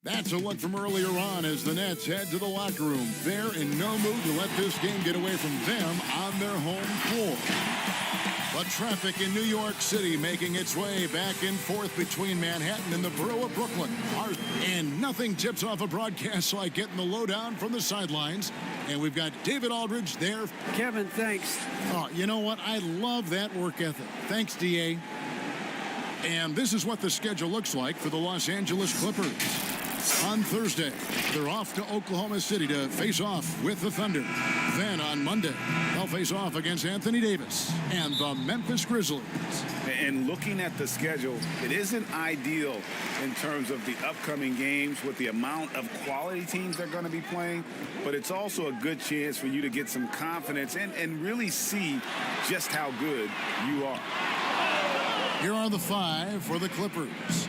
That's a look from earlier on as the Nets head to the locker room. They're in no mood to let this game get away from them on their home floor. But traffic in New York City making its way back and forth between Manhattan and the borough of Brooklyn. And nothing tips off a broadcast like getting the lowdown from the sidelines. And we've got David Aldridge there. Kevin, thanks. Oh, you know what? I love that work ethic. Thanks, D.A. And this is what the schedule looks like for the Los Angeles Clippers. On Thursday, they're off to Oklahoma City to face off with the Thunder. Then on Monday, they'll face off against Anthony Davis and the Memphis Grizzlies. And looking at the schedule, it isn't ideal in terms of the upcoming games with the amount of quality teams they're going to be playing, but it's also a good chance for you to get some confidence and really see just how good you are. Here are the five for the Clippers.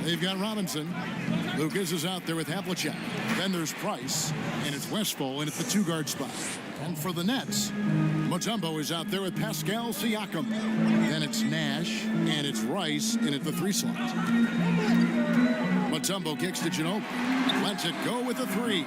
They've got Robinson. Lucas is out there with Havlicek. Then there's Price, and it's Westphal, and it's the two-guard spot. And for the Nets, Mutombo is out there with Pascal Siakam. Then it's Nash, and it's Rice, and it's the three slot. Mutombo kicks to Ginobili. Lets it go with the three.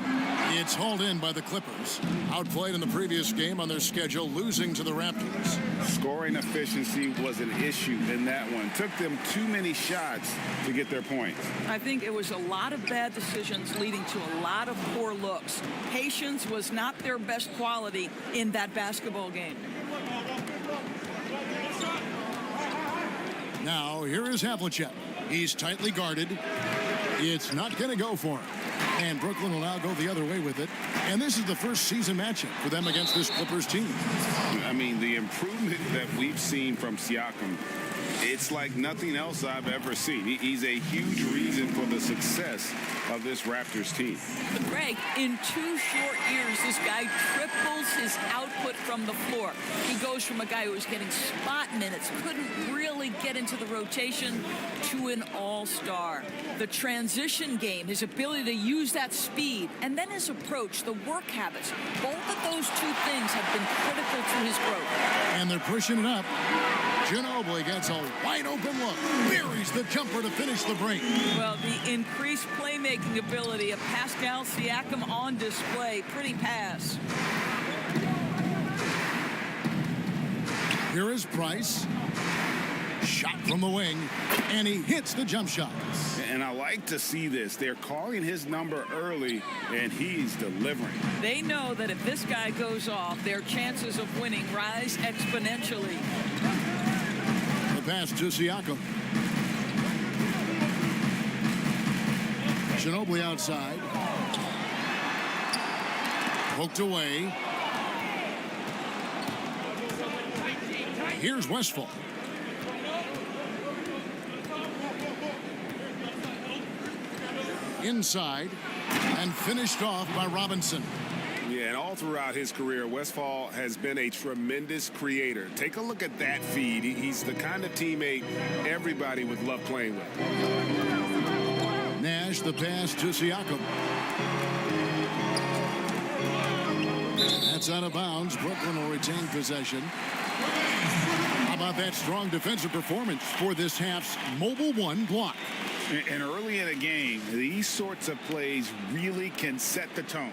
It's hauled in by the Clippers. Outplayed in the previous game on their schedule, losing to the Raptors. Scoring efficiency was an issue in that one. Took them too many shots to get their points. I think it was a lot of bad decisions leading to a lot of poor looks. Patience was not their best quality in that basketball game. Now, here is Havlicek. He's tightly guarded. It's not going to go for him. And Brooklyn will now go the other way with it. And this is the first season matchup for them against this Clippers team. I mean, the improvement that we've seen from Siakam, it's like nothing else I've ever seen. He's a huge reason for the success of this Raptors team. But Greg, in 2 short years, this guy triples his output from the floor. He goes from a guy who was getting spot minutes, couldn't really get into the rotation, to an all-star. The transition game, his ability to use that speed, and then his approach, the work habits, both of those two things have been critical to his growth. And they're pushing it up. Ginobili gets a wide-open look. Buries the jumper to finish the break. Well, the increased playmaking ability of Pascal Siakam on display. Pretty pass. Here is Price. Shot from the wing, and he hits the jump shot. And I like to see this. They're calling his number early, and he's delivering. They know that if this guy goes off, their chances of winning rise exponentially. The pass to Siakam. Ginobili outside. Poked away. Here's Westphal. Inside and finished off by Robinson. Yeah, and all throughout his career, Westphal has been a tremendous creator. Take a look at that feed. He's the kind of teammate everybody would love playing with. Nash, the pass to Siakam. That's out of bounds. Brooklyn will retain possession. How about that strong defensive performance for this half's mobile one block? And early in a game, these sorts of plays really can set the tone.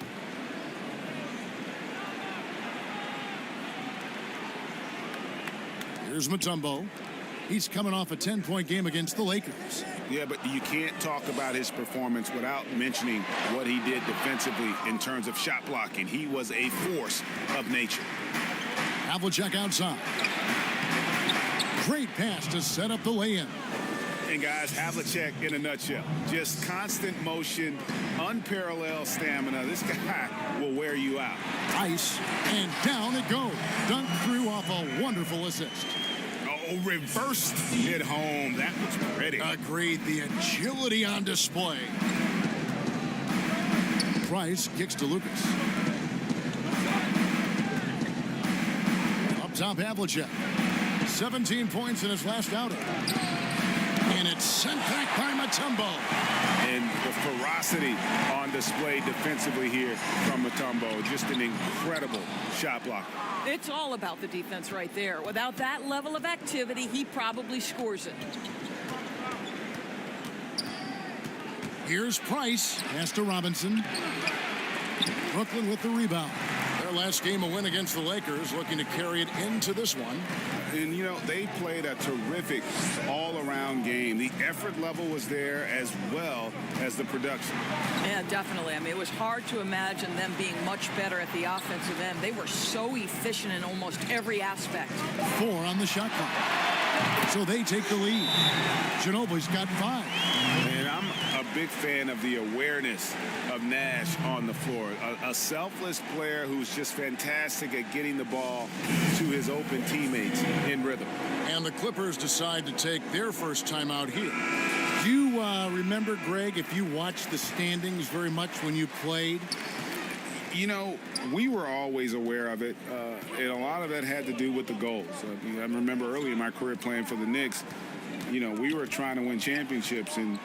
Here's Mutombo. He's coming off a 10-point game against the Lakers. Yeah, but you can't talk about his performance without mentioning what he did defensively in terms of shot blocking. He was a force of nature. Havlicek outside. Great pass to set up the lay-in. And guys, Havlicek in a nutshell. Just constant motion, unparalleled stamina. This guy will wear you out. Ice, and down it goes. Dunked through off a wonderful assist. Oh, reversed it home. That was pretty. Agreed. The agility on display. Price kicks to Lucas. Up top, Havlicek. 17 points in his last outing. And it's sent back by Mutombo. And the ferocity on display defensively here from Mutombo. Just an incredible shot block. It's all about the defense right there. Without that level of activity, he probably scores it. Here's Price. Pass to Robinson. Brooklyn with the rebound. Their last game a win against the Lakers, looking to carry it into this one. And, you know, they played a terrific all-around game. The effort level was there as well as the production. Yeah, definitely. I mean, it was hard to imagine them being much better at the offensive end. They were so efficient in almost every aspect. 4 on the shot clock. So they take the lead. Ginobili's got 5. And I'm a big fan of the awareness of Nash on the floor. A selfless player who's just fantastic at getting the ball to his open teammates in rhythm. And the Clippers decide to take their first time out here. Do you remember, Greg, if you watched the standings very much when you played? You know, we were always aware of it, and a lot of that had to do with the goals. I remember early in my career playing for the Knicks, you know, we were trying to win championships, and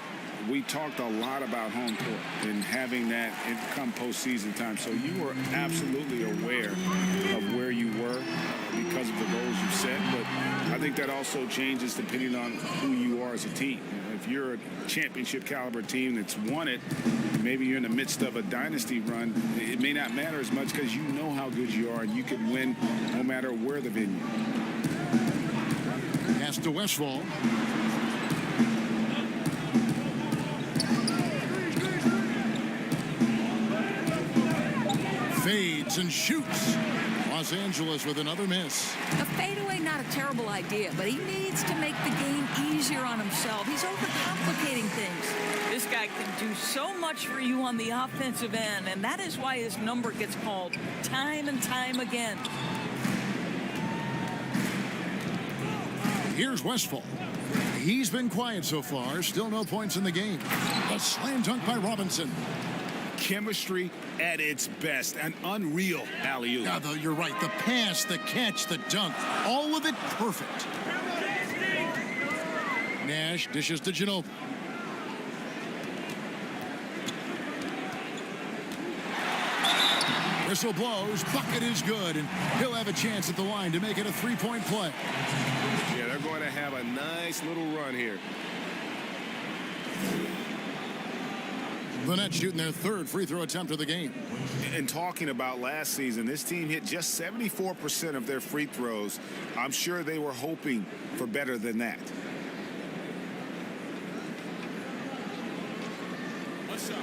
we talked a lot about home court and having that come postseason time. So you were absolutely aware of where you were because of the goals you set. But I think that also changes depending on who you are as a team. If you're a championship caliber team that's won it, maybe you're in the midst of a dynasty run, it may not matter as much because you know how good you are and you can win no matter where the venue. Pass to Westfall. Fades and shoots. Los Angeles with another miss. A fadeaway, not a terrible idea, but he needs to make the game easier on himself. He's overcomplicating things. This guy can do so much for you on the offensive end, and that is why his number gets called time and time again. Here's Westfall. He's been quiet so far. Still no points in the game. A slam dunk by Robinson. Chemistry at its best. An unreal alley-oop. Yeah, though, you're right. The pass, the catch, the dunk. All of it perfect. Nash dishes to Ginobili. Whistle blows. Bucket is good. And he'll have a chance at the line to make it a three-point play. Yeah, they're going to have a nice little run here. The Nets shooting their third free throw attempt of the game. And talking about last season, this team hit just 74% of their free throws. I'm sure they were hoping for better than that. What's up?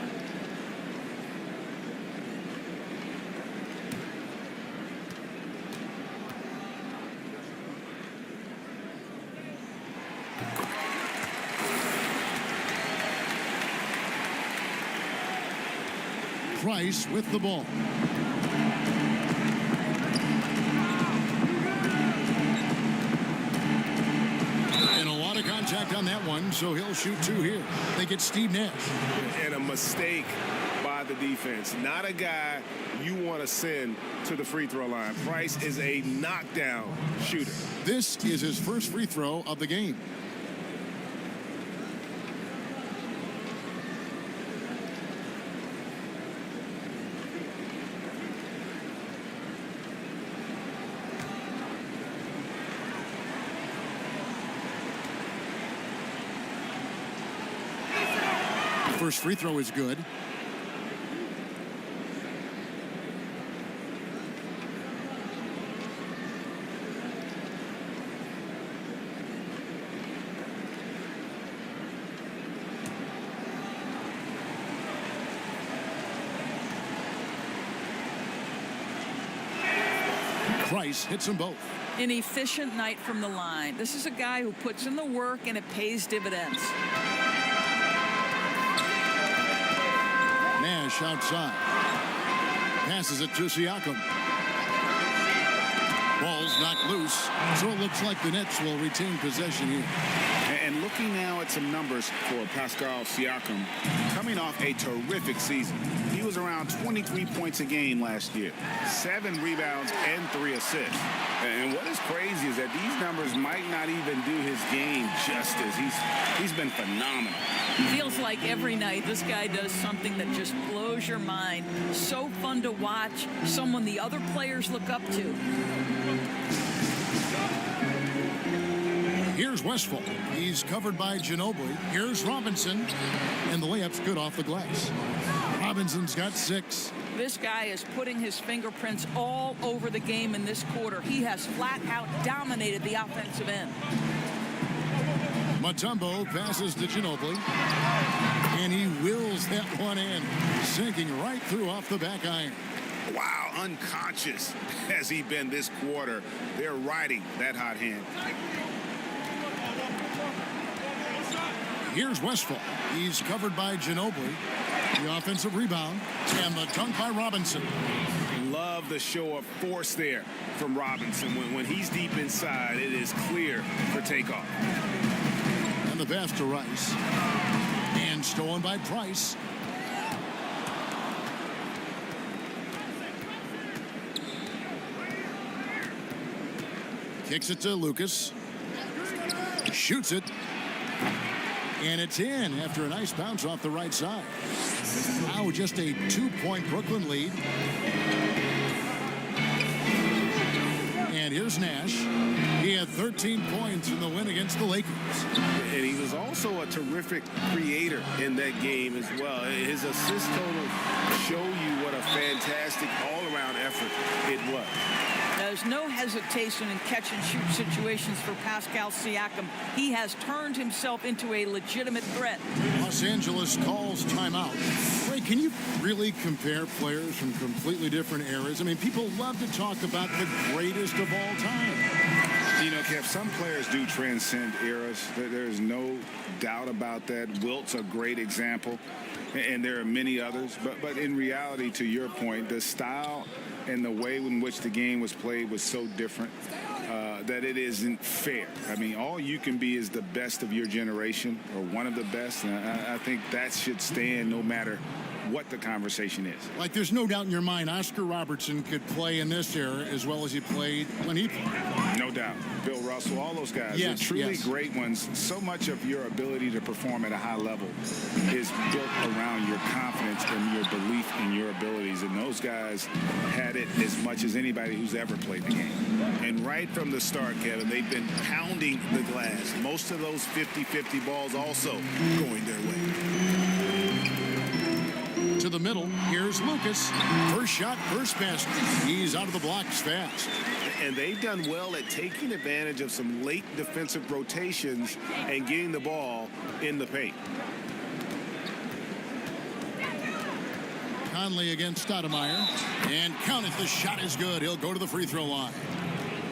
Price with the ball. And a lot of contact on that one, so he'll shoot 2 here. They get Steve Nash. And a mistake by the defense. Not a guy you want to send to the free throw line. Price is a knockdown shooter. This is his first free throw of the game. First free throw is good. Price hits them both. An efficient night from the line. This is a guy who puts in the work and it pays dividends. Nash outside. Passes it to Siakam. Ball's knocked loose, so it looks like the Nets will retain possession here. And looking now at some numbers for Pascal Siakam, coming off a terrific season. He was around 23 points a game last year, 7 rebounds and 3 assists. And what is crazy is that these numbers might not even do his game justice. He's been phenomenal. Feels like every night this guy does something that just blows your mind. So fun to watch. Someone the other players look up to. Here's Westphal. He's covered by Ginobili. Here's Robinson. And the layup's good off the glass. Robinson's got 6. This guy is putting his fingerprints all over the game in this quarter. He has flat out dominated the offensive end. Mutombo passes to Ginobili. And he wills that one in, sinking right through off the back iron. Wow, unconscious has he been this quarter. They're riding that hot hand. Here's Westphal. He's covered by Ginobili. The offensive rebound. And the dunk by Robinson. Love the show of force there from Robinson. When he's deep inside, it is clear for takeoff. And the pass to Rice. And stolen by Price. Kicks it to Lucas. Shoots it. And it's in after a nice bounce off the right side. Now just a 2-point Brooklyn lead. And here's Nash. He had 13 points in the win against the Lakers. And he was also a terrific creator in that game as well. His assist total show you what a fantastic all-around effort it was. There's no hesitation in catch-and-shoot situations for Pascal Siakam. He has turned himself into a legitimate threat. Los Angeles calls timeout. Ray, can you really compare players from completely different eras? I mean, people love to talk about the greatest of all time. You know, Kev, some players do transcend eras. There's no doubt about that. Wilt's a great example, and there are many others. But in reality, to your point, the style and the way in which the game was played was so different that it isn't fair. I mean, all you can be is the best of your generation or one of the best. And I think that should stand no matter what the conversation is. Like, there's no doubt in your mind Oscar Robertson could play in this era as well as he played when he played. No doubt. Bill Russell, all those guys, yes, they're truly yes. great ones. So much of your ability to perform at a high level is built around your confidence and your belief in your abilities. And those guys had it as much as anybody who's ever played the game. And right from the start, Kevin, they've been pounding the glass. Most of those 50-50 balls also going their way. To the middle, here's Lucas. First shot, first pass. He's out of the blocks fast. And they've done well at taking advantage of some late defensive rotations and getting the ball in the paint. Conley against Stoudemire. And count it, the shot is good. He'll go to the free throw line.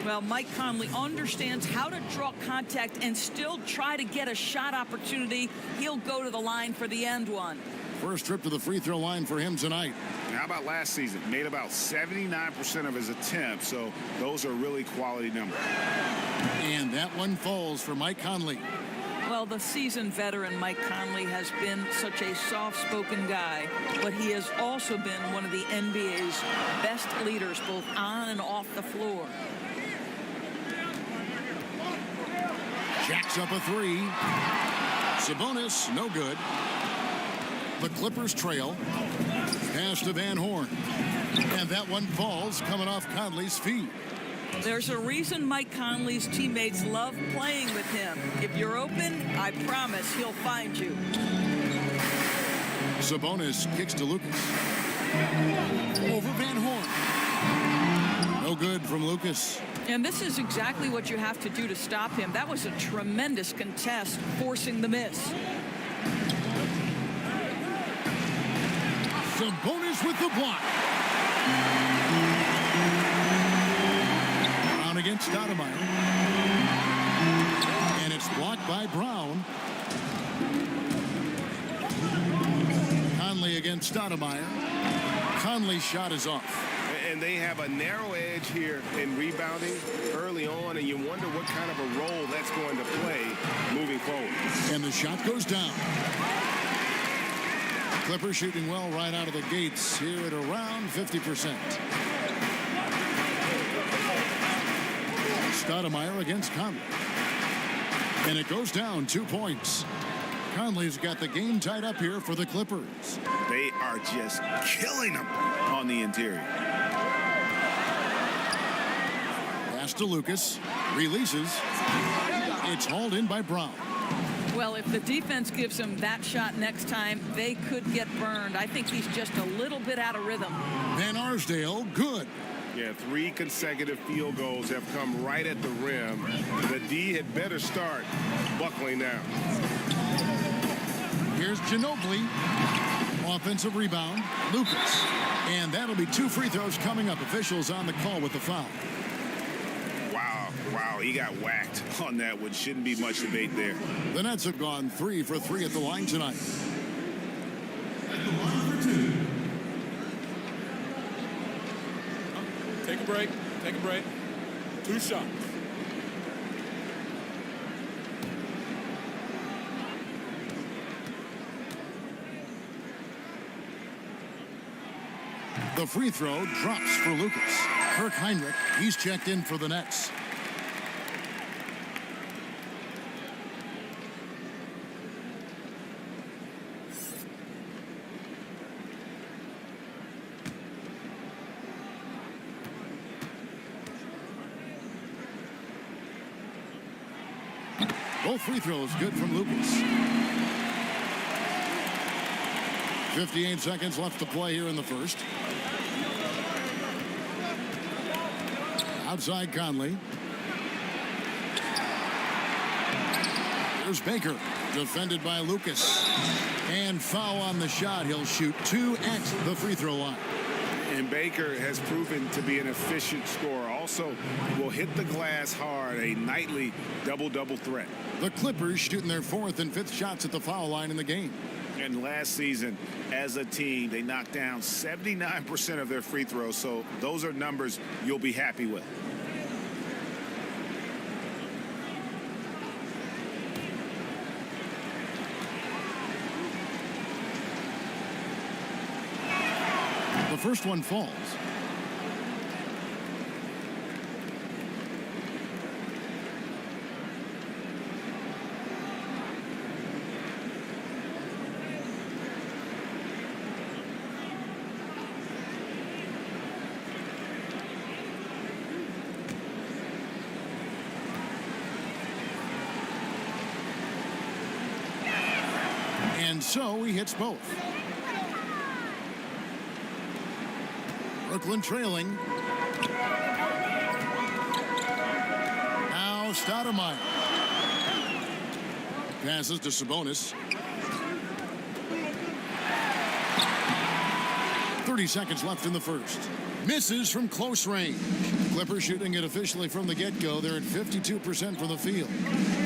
Well, Mike Conley understands how to draw contact and still try to get a shot opportunity. He'll go to the line for the end one. First trip to the free throw line for him tonight. How about last season? Made about 79% of his attempts, so those are really quality numbers. And that one falls for Mike Conley. Well, the seasoned veteran Mike Conley has been such a soft-spoken guy, but he has also been one of the NBA's best leaders, both on and off the floor. Jacks up a three. Sabonis, no good. The Clippers trail. Pass to Van Horn. And that one falls coming off Conley's feet. There's a reason Mike Conley's teammates love playing with him. If you're open, I promise he'll find you. Sabonis kicks to Lucas. Over Van Horn. No good from Lucas. And this is exactly what you have to do to stop him. That was a tremendous contest, forcing the miss. Sabonis with the block. Brown against Stoudemire. And it's blocked by Brown. Conley against Stoudemire. Conley's shot is off. And they have a narrow edge here in rebounding early on, and you wonder what kind of a role that's going to play moving forward. And the shot goes down. Clippers shooting well right out of the gates here at around 50%. Stoudemire against Conley. And it goes down 2 points. Conley's got the game tied up here for the Clippers. They are just killing them on the interior. Pass to Lucas. Releases. It's hauled in by Brown. Well, if the defense gives him that shot next time, they could get burned. I think he's just a little bit out of rhythm. Van Arsdale, good. Yeah, 3 consecutive field goals have come right at the rim. The D had better start buckling now. Here's Ginobili. Offensive rebound, Lucas. And that'll be 2 free throws coming up. Officials on the call with the foul. Wow, he got whacked on that one. Shouldn't be much debate there. The Nets have gone 3 for 3 at the line tonight. Take a break. Take a break. 2 shots. The free throw drops for Lucas. Kirk Heinrich, he's checked in for the Nets. Both free throws good from Lucas. 58 seconds left to play here in the first. Outside Conley. Here's Baker. Defended by Lucas. And foul on the shot. He'll shoot 2 at the free throw line. And Baker has proven to be an efficient scorer. Also will hit the glass hard. A nightly double-double threat. The Clippers shooting their 4th and 5th shots at the foul line in the game. And last season, as a team, they knocked down 79% of their free throws. So those are numbers you'll be happy with. The first one falls. And so he hits both. Brooklyn trailing. Now Stoudemire. Passes to Sabonis. 30 seconds left in the first. Misses from close range. Clippers shooting it officially from the get-go. They're at 52% from the field.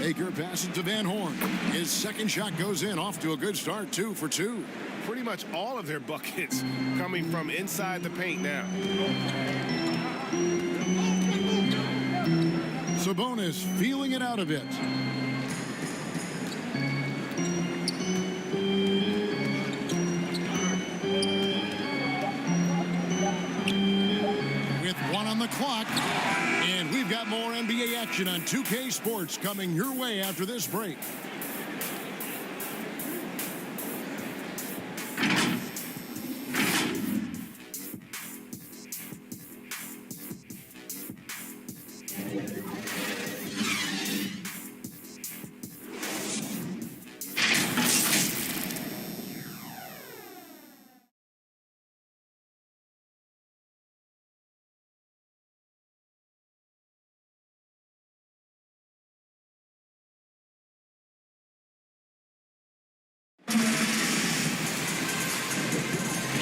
Baker passes to Van Horn. His second shot goes in. Off to a good start. 2 for 2. Pretty much all of their buckets coming from inside the paint now. Sabonis feeling it out a bit. With 1 on the clock. And we've got more NBA action on 2K Sports coming your way after this break.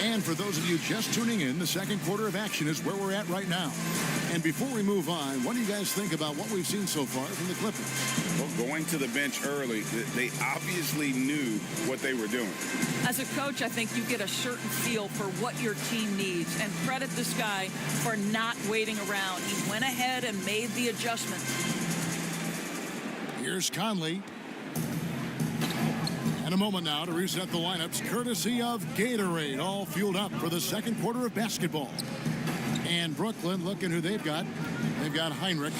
And for those of you just tuning in, the second quarter of action is where we're at right now. And before we move on, what do you guys think about what we've seen so far from the Clippers? Well, going to the bench early, they obviously knew what they were doing. As a coach, I think you get a certain feel for what your team needs. And credit this guy for not waiting around. He went ahead and made the adjustment. Here's Conley. And a moment now to reset the lineups, courtesy of Gatorade, all fueled up for the second quarter of basketball. And Brooklyn, looking who they've got. They've got Heinrich.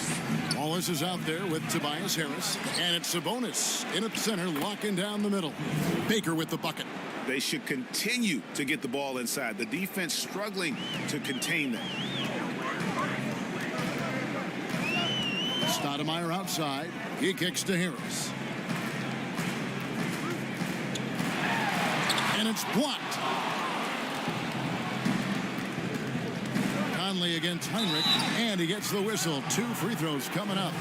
Wallace is out there with Tobias Harris. And it's Sabonis in at center, locking down the middle. Baker with the bucket. They should continue to get the ball inside. The defense struggling to contain them. Stoudemire outside. He kicks to Harris. And it's blocked. Conley against Heinrich, and he gets the whistle. 2 free throws coming up.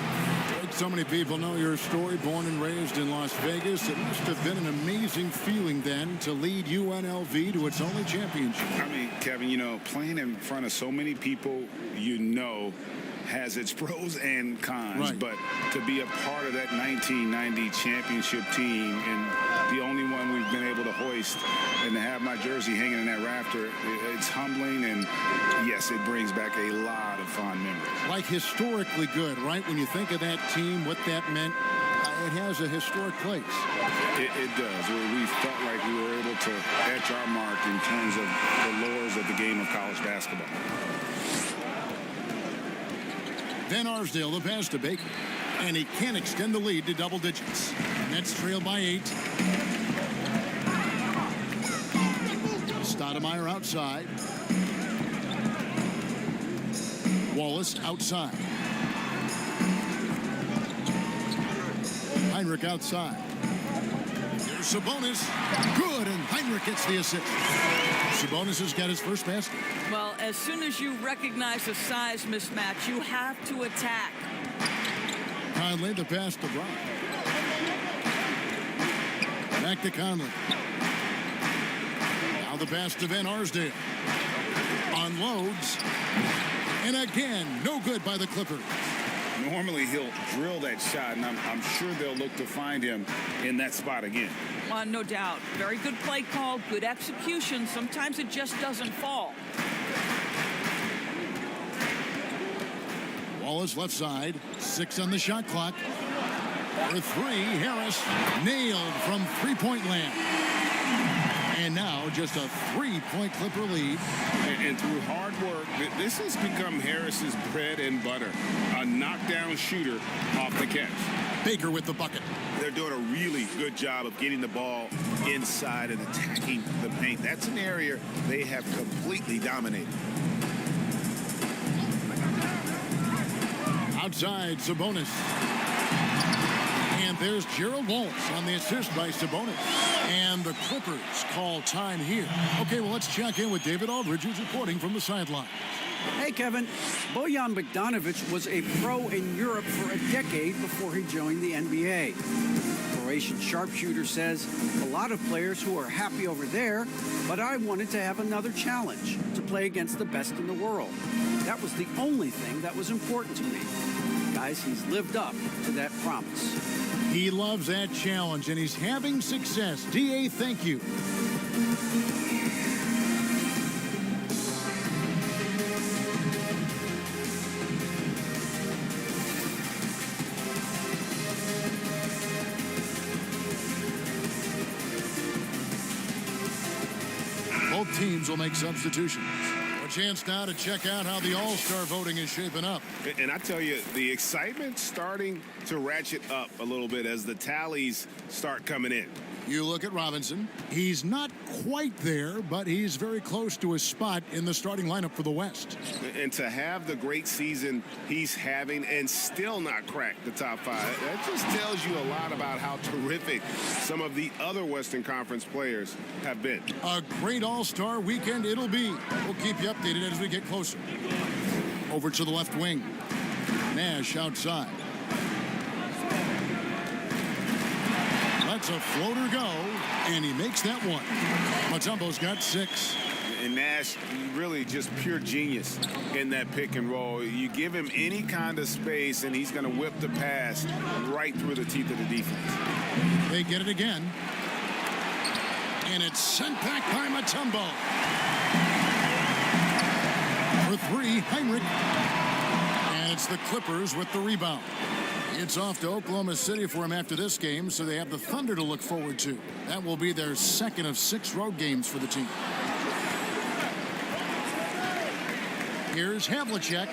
So many people know your story, born and raised in Las Vegas. It must have been an amazing feeling then to lead UNLV to its only championship. I mean, Kevin, you know, playing in front of so many people, you know, has its pros and cons. Right. But to be a part of that 1990 championship team and the only one we've been able to hoist and to have my jersey hanging in that rafter, it's humbling, and yes, it brings back a lot of fond memories. Like historically good, right? When you think of that team, what that meant, it has a historic place. It does. We felt like we were able to etch our mark in terms of the lures of the game of college basketball. Van Arsdale, the pass to Baker. And he can't extend the lead to double digits. Nets trail by 8. Stoudemire outside. Wallace outside. Heinrich outside. Here's Sabonis. Good, and Heinrich gets the assist. Sabonis has got his first basket. Well, as soon as you recognize a size mismatch, you have to attack. Conley, the pass to Brown. Back to Conley. Now the pass to Van Arsdale. Unloads. And again, no good by the Clippers. Normally he'll drill that shot, and I'm sure they'll look to find him in that spot again. No doubt. Very good play call, good execution. Sometimes it just doesn't fall. Wallace left side. 6 on the shot clock. For 3, Harris nailed from three-point land. And now just a 3-point Clipper lead. And through hard work, this has become Harris's bread and butter. A knockdown shooter off the catch. Baker with the bucket. They're doing a really good job of getting the ball inside and attacking the paint. That's an area they have completely dominated. Outside, Sabonis. And there's Gerald Wallace on the assist by Sabonis. And the Clippers call time here. Okay, well, let's check in with David Aldridge, who's reporting from the sideline. Hey, Kevin. Bojan Bogdanovic was a pro in Europe for a decade before he joined the NBA. Croatian sharpshooter says, a lot of players who are happy over there, but I wanted to have another challenge, to play against the best in the world. That was the only thing that was important to me. Guys, he's lived up to that promise. He loves that challenge, and he's having success. D.A., thank you. Both teams will make substitutions. A chance now to check out how the All-Star voting is shaping up. And I tell you, the excitement's starting to ratchet up a little bit as the tallies start coming in. You look at Robinson. He's not quite there, but he's very close to his spot in the starting lineup for the West. And to have the great season he's having and still not crack the top 5, that just tells you a lot about how terrific some of the other Western Conference players have been. A great All-Star weekend it'll be. We'll keep you updated as we get closer. Over to the left wing. Nash outside. Lets a floater go, and he makes that one. Mutombo's got 6. And Nash, really just pure genius in that pick and roll. You give him any kind of space, and he's going to whip the pass right through the teeth of the defense. They get it again. And it's sent back by Mutombo. For 3, Heinrich. And it's the Clippers with the rebound. It's off to Oklahoma City for him after this game, so they have the Thunder to look forward to. That will be their second of 6 road games for the team. Here's Havlicek.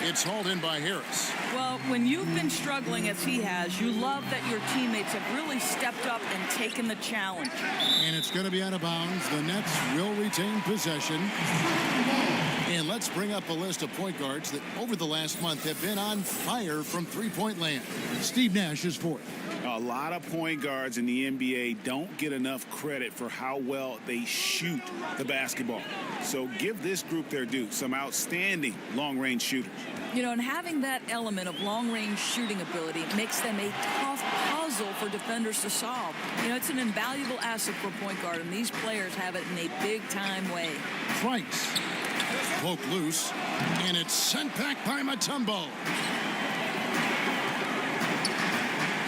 It's hauled in by Harris. Well, when you've been struggling as he has, you love that your teammates have really stepped up and taken the challenge. And it's going to be out of bounds. The Nets will retain possession. And let's bring up a list of point guards that over the last month have been on fire from three-point land. Steve Nash is fourth. A lot of point guards in the NBA don't get enough credit for how well they shoot the basketball. So give this group their due. Some outstanding long-range shooters. You know, and having that element of long-range shooting ability makes them a tough puzzle for defenders to solve. You know, it's an invaluable asset for a point guard, and these players have it in a big-time way. Price. Poke loose, and it's sent back by Mutombo.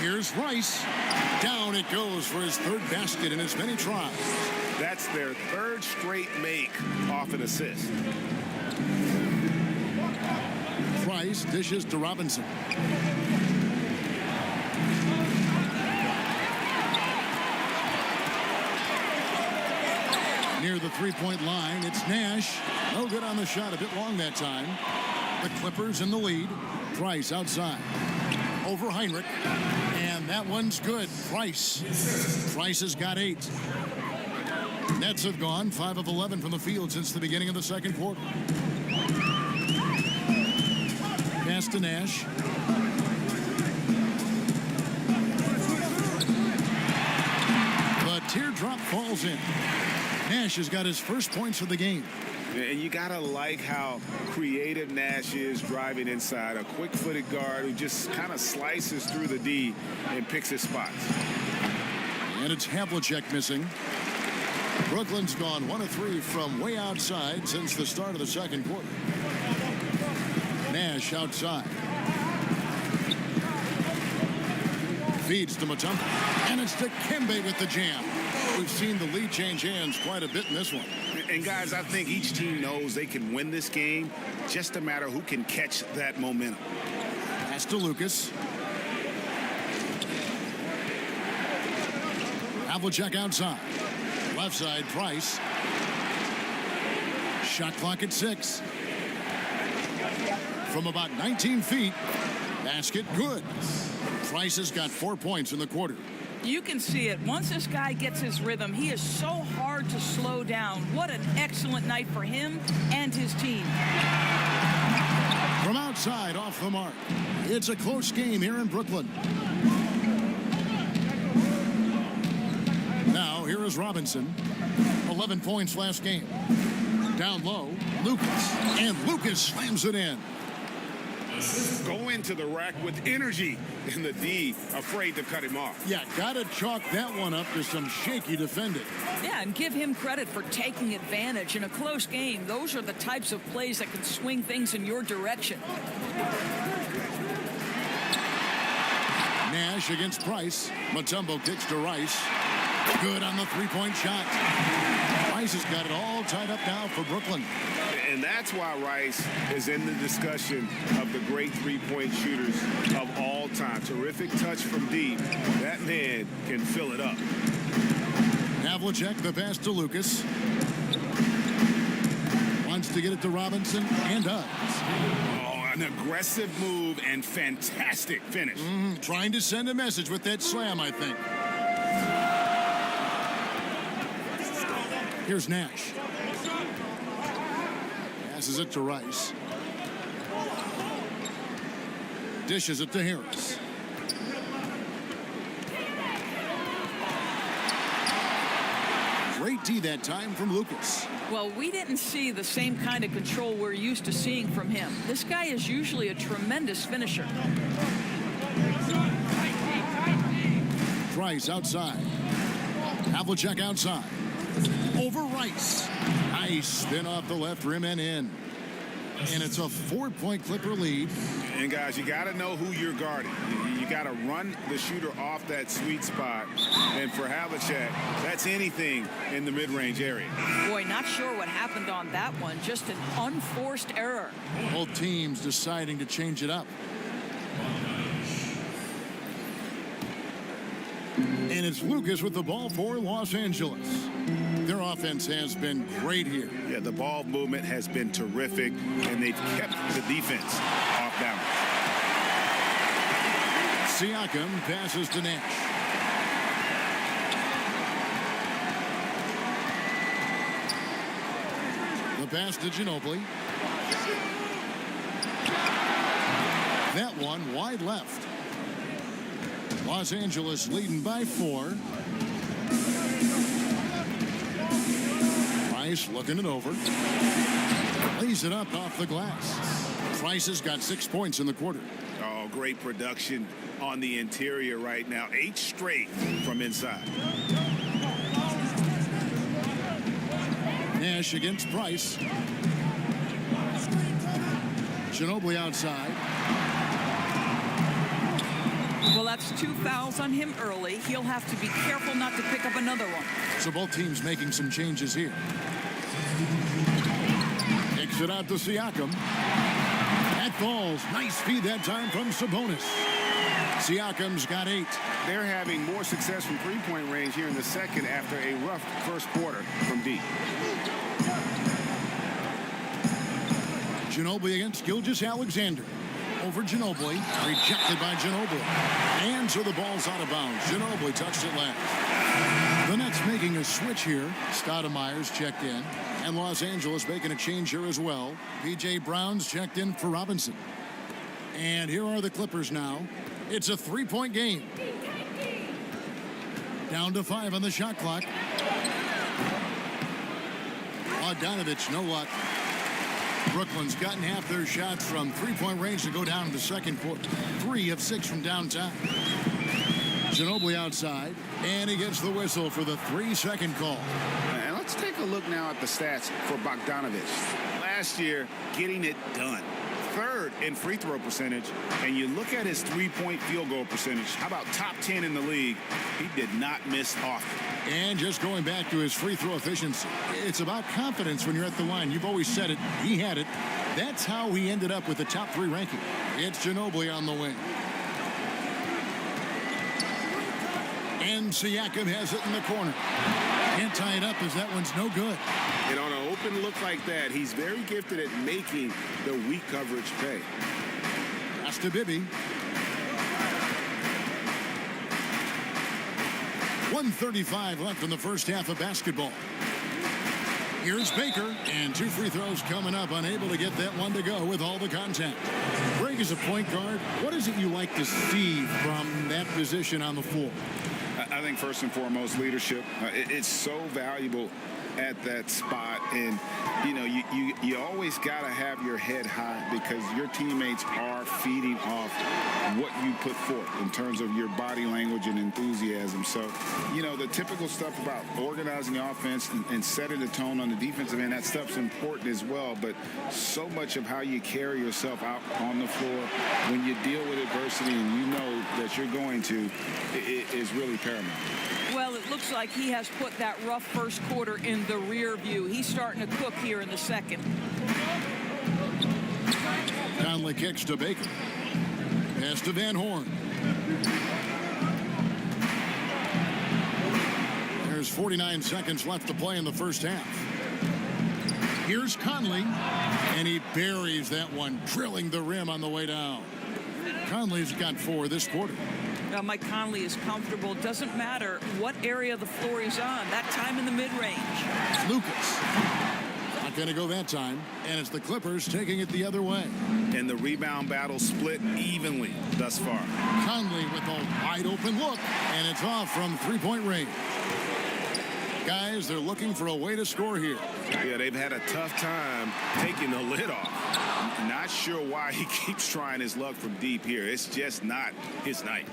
Here's Rice. Down it goes for his third basket in as many tries. That's their third straight make off an assist. Price dishes to Robinson. Near the three-point line, it's Nash. No good on the shot, a bit long that time. The Clippers in the lead. Price outside. Over Heinrich. And that one's good. Price has got 8. Nets have gone 5 of 11 from the field since the beginning of the second quarter. Pass to Nash. The teardrop falls in. Nash has got his first points of the game. And you got to like how creative Nash is driving inside. A quick-footed guard who just kind of slices through the D and picks his spots. And it's Havlicek missing. Brooklyn's gone 1 of 3 from way outside since the start of the second quarter. Nash outside. Feeds to Mutombo. And it's Dikembe with the jam. We've seen the lead change hands quite a bit in this one. And guys, I think each team knows they can win this game. Just a matter who can catch that momentum. Pass to Lucas. Havlicek outside. Left side, Price. Shot clock at 6. From about 19 feet. Basket good. Price has got 4 points in the quarter. You can see it. Once this guy gets his rhythm, he is so hard to slow down. What an excellent night for him and his team. From outside, off the mark. It's a close game here in Brooklyn. Now, here is Robinson. 11 points last game. Down low, Lucas. And Lucas slams it in. Go into the rack with energy, and the D afraid to cut him off. Yeah, gotta chalk that one up to some shaky defending. Yeah, and give him credit for taking advantage in a close game. Those are the types of plays that can swing things in your direction. Nash against Price. Mutombo kicks to Rice. Good on the three-point shot. Rice has got it all tied up now for Brooklyn. And that's why Rice is in the discussion of the great three-point shooters of all time. Terrific touch from deep. That man can fill it up. Havlicek, the pass to Lucas. Wants to get it to Robinson, and does. Oh, an aggressive move and fantastic finish. Trying to send a message with that slam, I think. Here's Nash. Passes it to Rice. Dishes it to Harris. Great D that time from Lucas. Well, we didn't see the same kind of control we're used to seeing from him. This guy is usually a tremendous finisher. Price outside. Havlicek outside. Over Rice. Nice spin off the left rim and in. And it's a 4-point Clipper lead. And guys, you got to know who you're guarding. You got to run the shooter off that sweet spot. And for Havlicek, that's anything in the mid-range area. Boy, not sure what happened on that one. Just an unforced error. Both teams deciding to change it up. And it's Lucas with the ball for Los Angeles. Their offense has been great here. Yeah, the ball movement has been terrific, and they've kept the defense off balance. Siakam passes to Nash. The pass to Ginobili. That one wide left. Los Angeles leading by 4. Price looking it over. Lays it up off the glass. Price has got 6 points in the quarter. Oh, great production on the interior right now. 8 straight from inside. Nash against Price. Ginobili outside. Well, that's 2 fouls on him early. He'll have to be careful not to pick up another one. So both teams making some changes here. Kicks it out to Siakam. That falls. Nice feed that time from Sabonis. Siakam's got 8. They're having more success from three-point range here in the second after a rough first quarter from deep. Ginobili against Gilgeous-Alexander. Over Ginobili. Rejected by Ginobili. And so the ball's out of bounds. Ginobili touched it last. The Nets making a switch here. Stoudemire's checked in. And Los Angeles making a change here as well. P.J. Brown's checked in for Robinson. And here are the Clippers now. It's a 3-point game. Down to 5 on the shot clock. Bogdanovich, no luck. Brooklyn's gotten half their shots from 3-point range to go down in the second quarter. 3 of 6 from downtown. Ginobili outside, and he gets the whistle for the 3-second call. And let's take a look now at the stats for Bogdanovich. Last year, getting it done. 3rd in free throw percentage, and you look at his 3-point field goal percentage. How about top 10 in the league? He did not miss often. And just going back to his free throw efficiency, it's about confidence when you're at the line. You've always said it. He had it. That's how he ended up with the top 3 ranking. It's Ginobili on the wing. And Siakam has it in the corner. Can't tie it up as that one's no good. And on an open look like that, he's very gifted at making the weak coverage pay. Pass to Bibby. 1:35 left in the first half of basketball. Here's Baker, and 2 free throws coming up, unable to get that one to go with all the contact. Greg, is a point guard, what is it you like to see from that position on the floor? I think first and foremost, leadership. It's so valuable at that spot, and you always got to have your head high because your teammates are feeding off what you put forth in terms of your body language and enthusiasm. So the typical stuff about organizing the offense and setting the tone on the defensive end, that stuff's important as well, but so much of how you carry yourself out on the floor when you deal with adversity and you know that you're going to is really paramount. Well, it looks like he has put that rough first quarter in the rear view. He's starting to cook here in the second. Conley kicks to Baker. Pass to Van Horn. There's 49 seconds left to play in the first half. Here's Conley, and he buries that one, drilling the rim on the way down. Conley's got 4 this quarter. Now, Mike Conley is comfortable. It doesn't matter what area of the floor he's on. That time in the mid-range. Lucas. Not going to go that time. And it's the Clippers taking it the other way. And the rebound battle split evenly thus far. Conley with a wide open look. And it's off from 3-point range. Guys, they're looking for a way to score here. Yeah, they've had a tough time taking the lid off. Not sure why he keeps trying his luck from deep here. It's just not his night.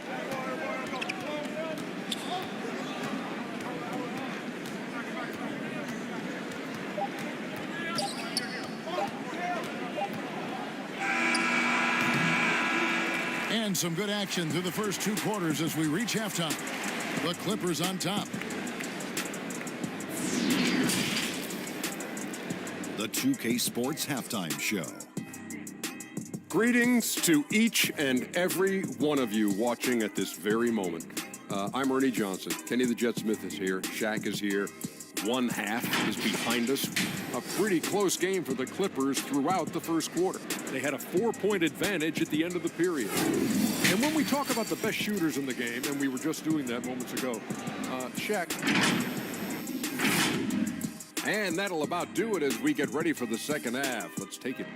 And some good action through the first 2 quarters as we reach halftime. The Clippers on top. The 2K Sports Halftime Show. Greetings to each and every one of you watching at this very moment. I'm Ernie Johnson. Kenny the Jet Smith is here. Shaq is here. 1 half is behind us. A pretty close game for the Clippers throughout the first quarter. They had a 4-point advantage at the end of the period. And when we talk about the best shooters in the game, and we were just doing that moments ago, Shaq, And that'll about do it as we get ready for the second half. Let's take it.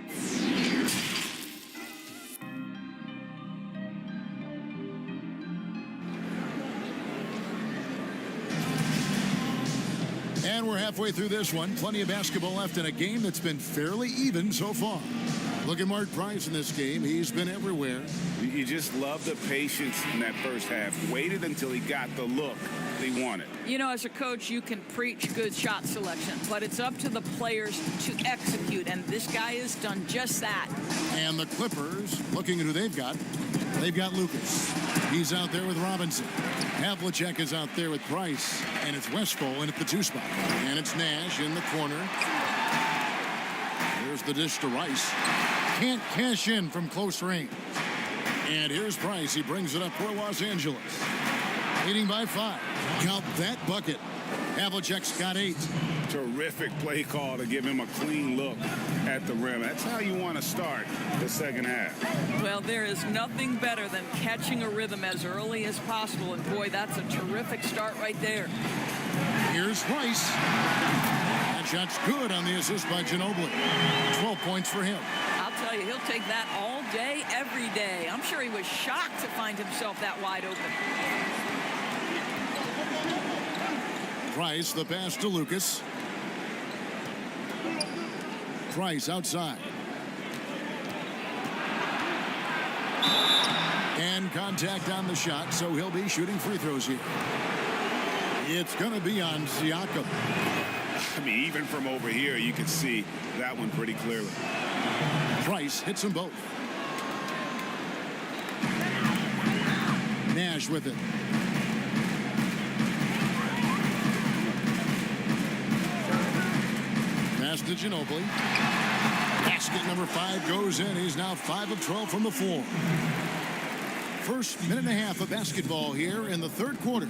And we're halfway through this one. Plenty of basketball left in a game that's been fairly even so far. Look at Mark Price in this game. He's been everywhere. You just love the patience in that first half. Waited until he got the look he wanted. You know, as a coach, you can preach good shot selection, but it's up to the players to execute, and this guy has done just that. And the Clippers, looking at who they've got Lucas. He's out there with Robinson. Havlicek is out there with Price, and it's Westphal in at the 2 spot. And it's Nash in the corner. Here's the dish to Rice. Can't cash in from close range. And here's Price. He brings it up for Los Angeles. Leading by 5. Count that bucket. Havlicek's got 8. Terrific play call to give him a clean look at the rim. That's how you want to start the second half. Well, there is nothing better than catching a rhythm as early as possible, and boy, that's a terrific start right there. Here's Rice. That shot's good on the assist by Ginobili. 12 points for him. I'll tell you, he'll take that all day, every day. I'm sure he was shocked to find himself that wide open. Price, the pass to Lucas. Price outside. And contact on the shot, so he'll be shooting free throws here. It's going to be on Siakam. I mean, even from over here, you can see that one pretty clearly. Price hits them both. Nash with it. Pass to Ginobili. Basket number 5 goes in. He's now 5 of 12 from the floor. First minute and a half of basketball here in the third quarter.